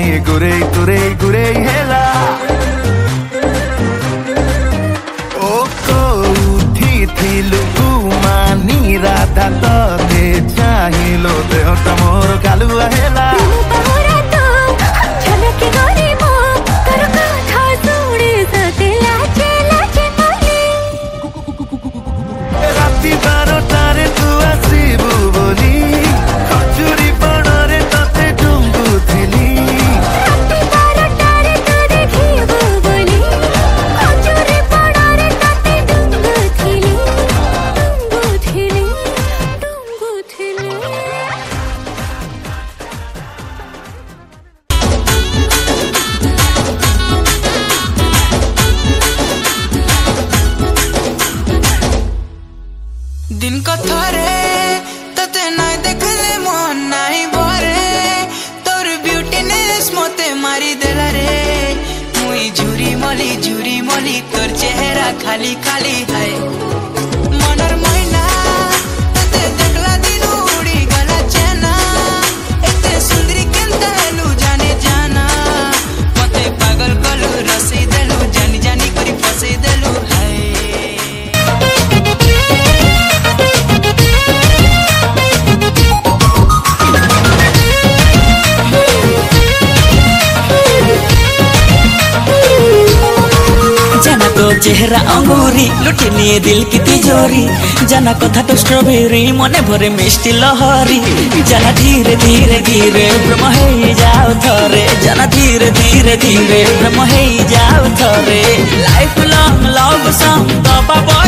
নিয়ে ঘুরেই হেলা ও কোউঠিथिलु मानी राधा तते चाहिलो देहटा मोर कालुआ हेला राति 12टारे तू आसिबु बोली खजुरी बणरे तते डुंगुथिली दिन को थोरे तते नाय देखले मन नाय भरे तोर ब्यूटीनेस मोते मारी देला रे मुई झुरी मली तोर चेहरा खाली खाली है मनर मैना तते देखला दिन उड़ी गला चेना एते सुंदरी केनता हेलु जाने जाना मते पागल कलु रसी देलु जानी जानी करी फसे देलु है चेहरा अंगूरी लुटी निये दिल की तिजोरी जाना कथा तो स्ट्रॉबेरी मने भरे मिष्टी लहरी जाना धीरे धीरे धीरे ब्रह्म हे जाओ थरे जाना धीरे धीरे धीरे ब्रह्म हे जाओ थरे लाइफ लॉन्ग लव सॉन्ग तो बाबा